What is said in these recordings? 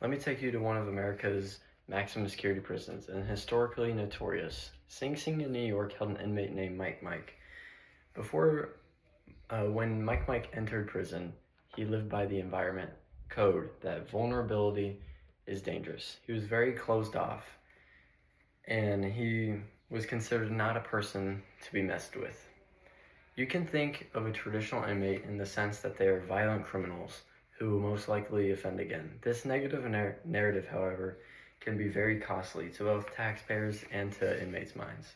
Let me take you to one of America's maximum security prisons and historically notorious. Sing Sing in New York held an inmate named Mike Mike. Before, when Mike Mike entered prison, he lived by the environment code that vulnerability is dangerous. He was very closed off, and he was considered not a person to be messed with. You can think of a traditional inmate in the sense that they are violent criminals who will most likely offend again. This negative narrative, however, can be very costly to both taxpayers and to inmates' minds.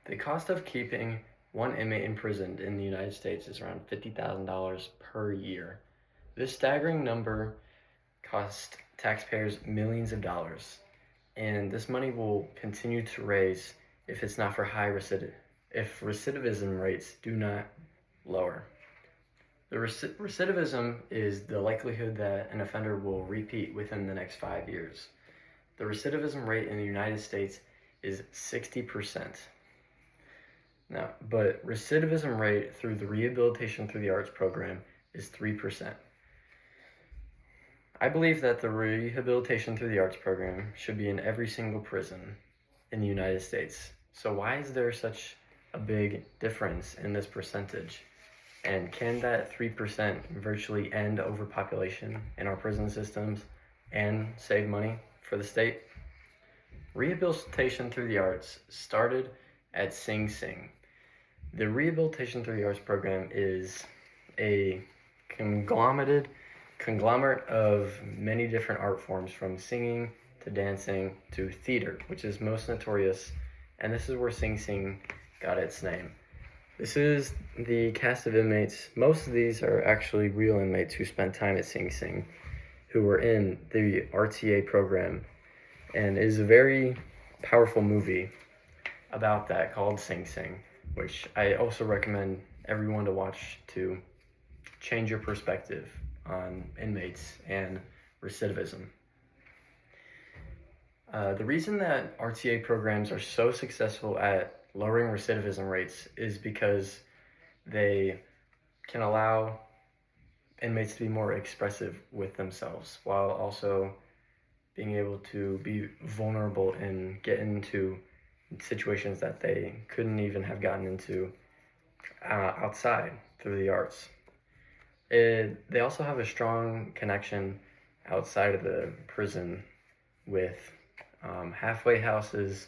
The cost of keeping one inmate imprisoned in the United States is around $50,000 per year. This staggering number costs taxpayers millions of dollars, and this money will continue to raise if it's not for if recidivism rates do not lower. The recidivism is the likelihood that an offender will repeat within the next 5 years. The recidivism rate in the United States is 60%. Now, but recidivism rate through the Rehabilitation Through the Arts program is 3%. I believe that the Rehabilitation Through the Arts program should be in every single prison in the United States. So why is there such a big difference in this percentage? And can that 3% virtually end overpopulation in our prison systems and save money for the state? Rehabilitation Through the Arts started at Sing Sing. The Rehabilitation Through the Arts program is a conglomerate of many different art forms, from singing to dancing to theater, which is most notorious, and this is where Sing Sing got its name. This is the cast of inmates. Most of these are actually real inmates who spent time at Sing Sing, who were in the RTA program, and it is a very powerful movie about that called Sing Sing, which I also recommend everyone to watch to change your perspective on inmates and recidivism. The reason that RTA programs are so successful at lowering recidivism rates is because they can allow inmates to be more expressive with themselves while also being able to be vulnerable and get into situations that they couldn't even have gotten into outside through the arts. They also have a strong connection outside of the prison with halfway houses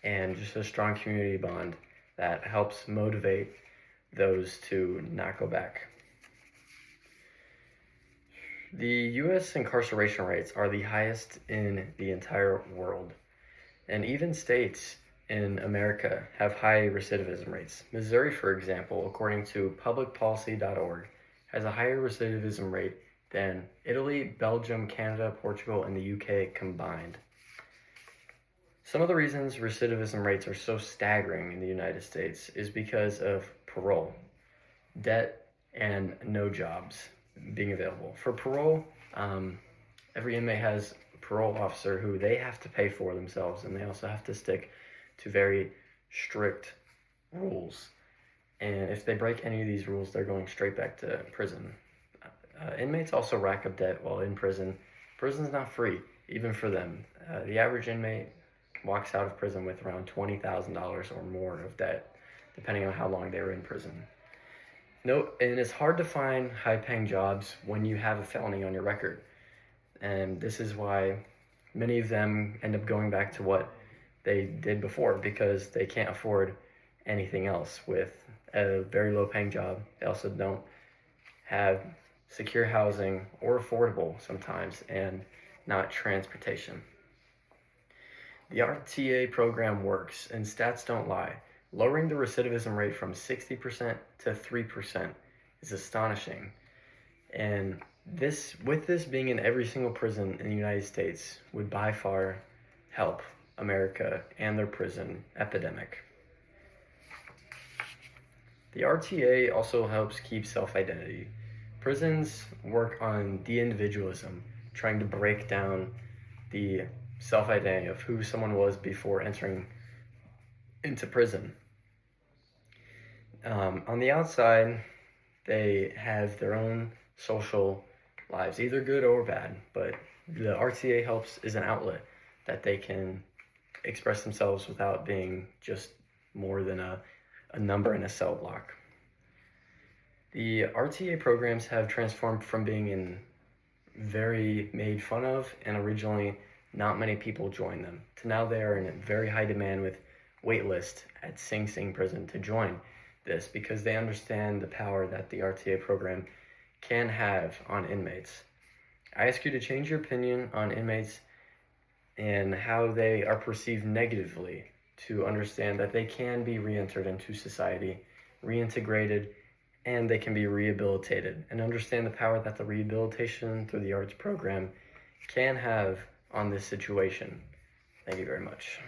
and just a strong community bond that helps motivate those to not go back. The U.S. incarceration rates are the highest in the entire world, and even states in America have high recidivism rates. Missouri, for example, according to publicpolicy.org, has a higher recidivism rate than Italy, Belgium, Canada, Portugal, and the UK combined. Some of the reasons recidivism rates are so staggering in the United States is because of parole, debt, and no jobs being available. For parole, every inmate has a parole officer who they have to pay for themselves, and they also have to stick to very strict rules. And if they break any of these rules, they're going straight back to prison. Inmates also rack up debt while in prison. Prison's not free, even for them. The average inmate walks out of prison with around $20,000 or more of debt, depending on how long they were in prison. No, and it's hard to find high-paying jobs when you have a felony on your record. And this is why many of them end up going back to what they did before, because they can't afford anything else with a very low-paying job. They also don't have secure housing or affordable sometimes, and not transportation. The RTA program works, and stats don't lie. Lowering the recidivism rate from 60% to 3% is astonishing. And with this being in every single prison in the United States, would by far help America and their prison epidemic. The RTA also helps keep self-identity. Prisons work on de-individualism, trying to break down the self-identity of who someone was before entering into prison. On the outside, they have their own social lives, either good or bad. But the RTA helps is an outlet that they can express themselves without being just more than a number in a cell block. The RTA programs have transformed from being very made fun of and originally not many people joined them to now they are in very high demand with wait list at Sing Sing prison to join this because they understand the power that the RTA program can have on inmates. I ask you to change your opinion on inmates and how they are perceived negatively to understand that they can be reentered into society, reintegrated, and they can be rehabilitated, and understand the power that the rehabilitation through the arts program can have on this situation. Thank you very much.